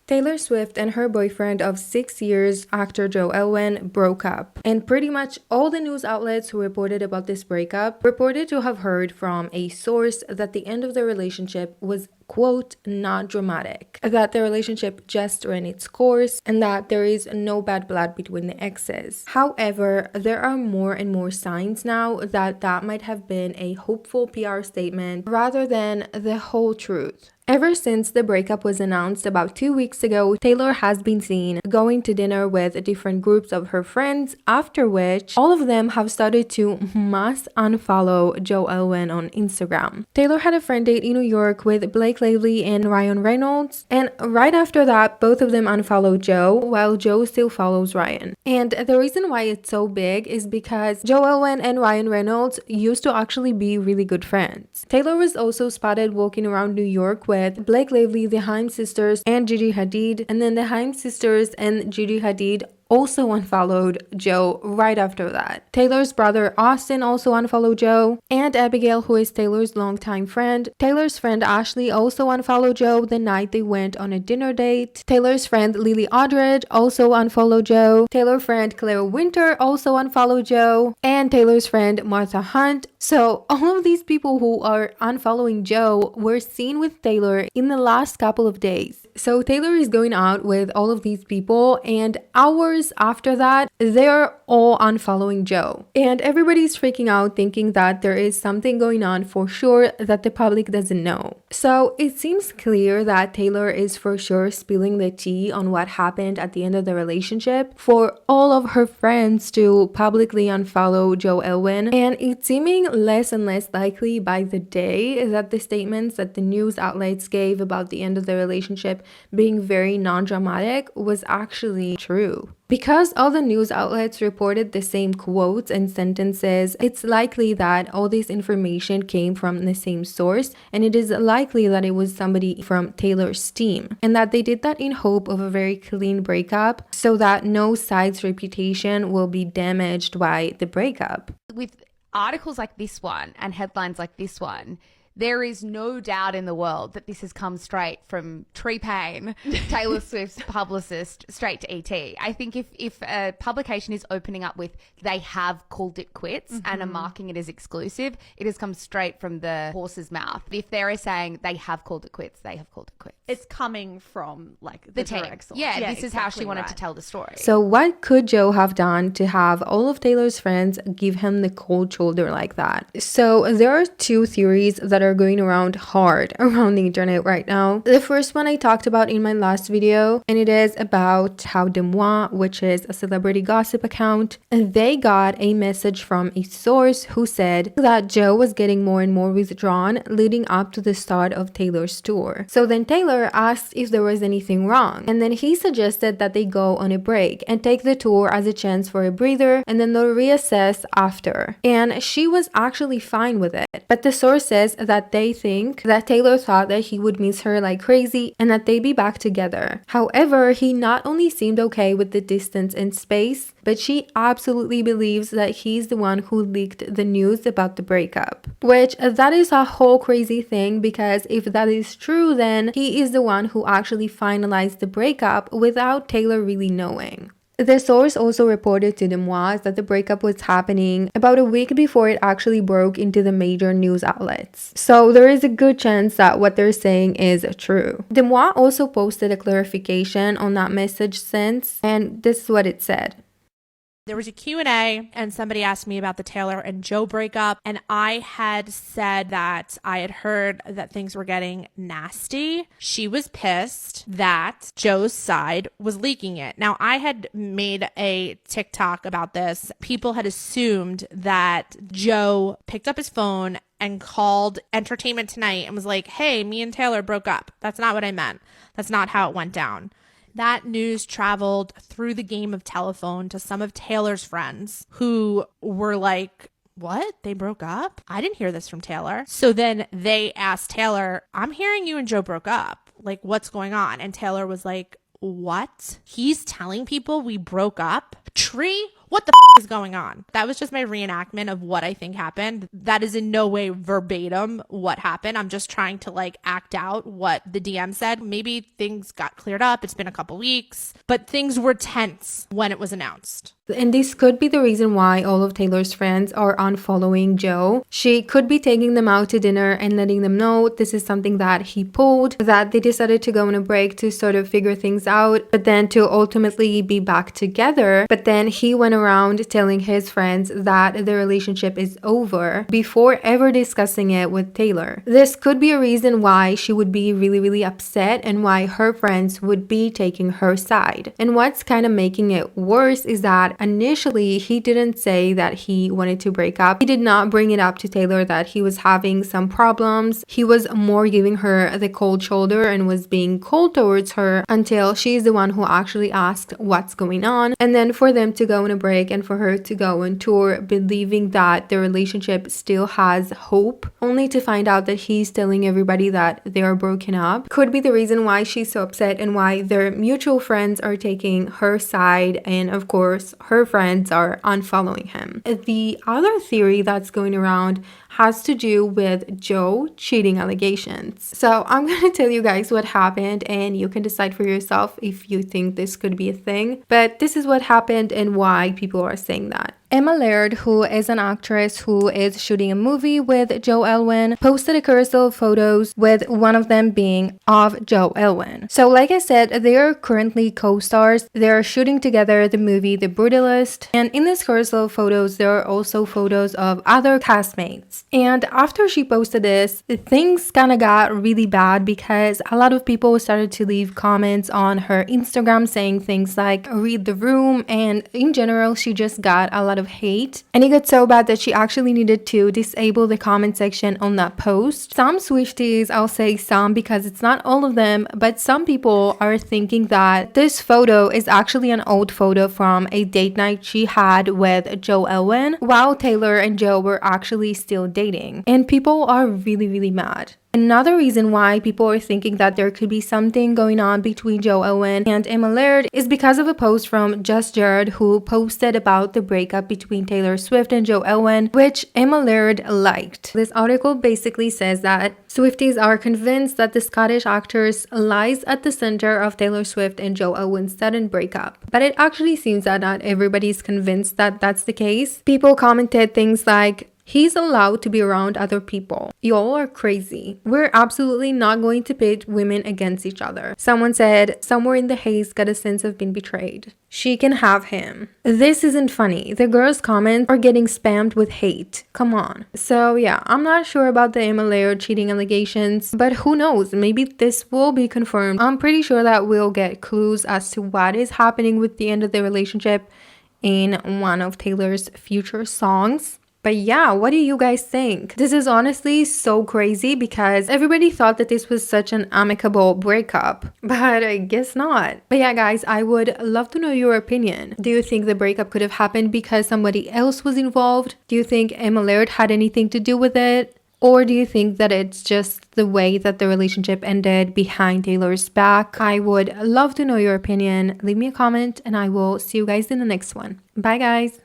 Taylor Swift and her boyfriend of 6 years, actor Joe Alwyn, broke up. And pretty much all the news outlets who reported about this breakup reported to have heard from a source that the end of the relationship was, quote, not dramatic, that the relationship just ran its course, and that there is no bad blood between the exes. However, there are more and more signs now that that might have been a hopeful PR statement rather than the whole truth. Ever since the breakup was announced about 2 weeks ago, Taylor has been seen going to dinner with different groups of her friends, after which all of them have started to mass unfollow Joe Alwyn on Instagram. Taylor had a friend date in New York with Blake Lively and Ryan Reynolds, and right after that, both of them unfollowed Joe, while Joe still follows Ryan. And the reason why it's so big is because Joe Alwyn and Ryan Reynolds used to actually be really good friends. Taylor was also spotted walking around New York with Blake Lively, the Haim sisters, and Gigi Hadid, and then the Haim sisters and Gigi Hadid also unfollowed Joe right after that. Taylor's brother Austin also unfollowed Joe, and Abigail, who is Taylor's longtime friend. Taylor's friend Ashley also unfollowed Joe the night they went on a dinner date. Taylor's friend Lily Aldridge also unfollowed Joe. Taylor's friend Claire Winter also unfollowed Joe, and Taylor's friend Martha Hunt. So all of these people who are unfollowing Joe were seen with Taylor in the last couple of days. So Taylor is going out with all of these people, and hours after that, they're all unfollowing Joe. And everybody's freaking out, thinking that there is something going on for sure that the public doesn't know. So it seems clear that Taylor is for sure spilling the tea on what happened at the end of the relationship for all of her friends to publicly unfollow Joe Alwyn. And it's seeming less and less likely by the day that the statements that the news outlets gave about the end of the relationship being very non-dramatic was actually true. Because all the news outlets reported the same quotes and sentences, it's likely that all this information came from the same source, and it is likely that it was somebody from Taylor's team, and that they did that in hope of a very clean breakup so that no side's reputation will be damaged by the breakup. With articles like this one and headlines like this one, there is no doubt in the world that this has come straight from Tree Payne, Taylor Swift's publicist, straight to ET. I think if a publication is opening up with they have called it quits and are marking it as exclusive, it has come straight from the horse's mouth. If they're saying they have called it quits, they have called it quits. It's coming from like the direct source. Yeah, this is how she wanted to tell the story. So what could Joe have done to have all of Taylor's friends give him the cold shoulder like that? So there are two theories that are going around hard around the internet right now. The first one I talked about in my last video, and it is about how Demois, which is a celebrity gossip account, they got a message from a source who said that Joe was getting more and more withdrawn leading up to the start of Taylor's tour. So then Taylor asked if there was anything wrong, and then he suggested that they go on a break and take the tour as a chance for a breather, and then they'll reassess after. And she was actually fine with it. But the source says that they think that Taylor thought that he would miss her like crazy and that they'd be back together. However, he not only seemed okay with the distance and space, but she absolutely believes that he's the one who leaked the news about the breakup. Which, that is a whole crazy thing, because if that is true, then he is the one who actually finalized the breakup without Taylor really knowing. The source also reported to Demois that the breakup was happening about a week before it actually broke into the major news outlets. So there is a good chance that what they're saying is true. Demois also posted a clarification on that message since, and this is what it said. There was a Q&A and somebody asked me about the Taylor and Joe breakup, and I had said that I had heard that things were getting nasty. She was pissed that Joe's side was leaking it. Now, I had made a TikTok about this. People had assumed that Joe picked up his phone and called Entertainment Tonight and was like, hey, me and Taylor broke up. That's not what I meant. That's not how it went down. That news traveled through the game of telephone to some of Taylor's friends who were like, what? They broke up? I didn't hear this from Taylor. So then they asked Taylor, I'm hearing you and Joe broke up. Like, what's going on? And Taylor was like, what? He's telling people we broke up? Tree, what the is going on? That was just my reenactment of what I think happened. That is in no way verbatim what happened. I'm just trying to like act out what the DM said. Maybe things got cleared up. It's been a couple weeks, but things were tense when it was announced. And this could be the reason why all of Taylor's friends are unfollowing Joe. She could be taking them out to dinner and letting them know this is something that he pulled, that they decided to go on a break to sort of figure things out, but then to ultimately be back together. But then he went around telling his friends that the relationship is over before ever discussing it with Taylor. This could be a reason why she would be really, really upset and why her friends would be taking her side. And what's kind of making it worse is that initially he didn't say that he wanted to break up. He did not bring it up to Taylor that he was having some problems. He was more giving her the cold shoulder and was being cold towards her until she's the one who actually asked what's going on. And then for them to go on a break and for her to go on tour believing that the relationship still has hope, only to find out that he's telling everybody that they are broken up, could be the reason why she's so upset and why their mutual friends are taking her side, and of course her friends are unfollowing him. The other theory that's going around has to do with Joe cheating allegations. So I'm gonna tell you guys what happened and you can decide for yourself if you think this could be a thing. But this is what happened and why people are saying that. Emma Laird, who is an actress who is shooting a movie with Joe Alwyn, posted a carousel of photos with one of them being of Joe Alwyn. So like I said, they are currently co-stars. They are shooting together the movie The Brutalist. And in this carousel of photos, there are also photos of other castmates. And after she posted this, things kind of got really bad because a lot of people started to leave comments on her Instagram saying things like read the room, and in general she just got a lot of hate, and it got so bad that she actually needed to disable the comment section on that post. Some Swifties, I'll say some because it's not all of them, but some people are thinking that this photo is actually an old photo from a date night she had with Joe Alwyn while Taylor and Joe were actually still dating, and people are really, really mad. Another reason why people are thinking that there could be something going on between Joe Alwyn and Emma Laird is because of a post from Just Jared, who posted about the breakup between Taylor Swift and Joe Alwyn, which Emma Laird liked. This article basically says that Swifties are convinced that the Scottish actress lies at the center of Taylor Swift and Joe Alwyn's sudden breakup. But it actually seems that not everybody's convinced that that's the case. People commented things like, he's allowed to be around other people. Y'all are crazy. We're absolutely not going to pit women against each other. Someone said, somewhere in the haze got a sense of being betrayed. She can have him. This isn't funny. The girls' comments are getting spammed with hate. Come on. So yeah, I'm not sure about the Emma Laird cheating allegations, but who knows? Maybe this will be confirmed. I'm pretty sure that we'll get clues as to what is happening with the end of the relationship in one of Taylor's future songs. But yeah, what do you guys think? This is honestly so crazy because everybody thought that this was such an amicable breakup, but I guess not. But yeah, guys, I would love to know your opinion. Do you think the breakup could have happened because somebody else was involved? Do you think Emma Laird had anything to do with it? Or do you think that it's just the way that the relationship ended behind Taylor's back? I would love to know your opinion. Leave me a comment and I will see you guys in the next one. Bye, guys.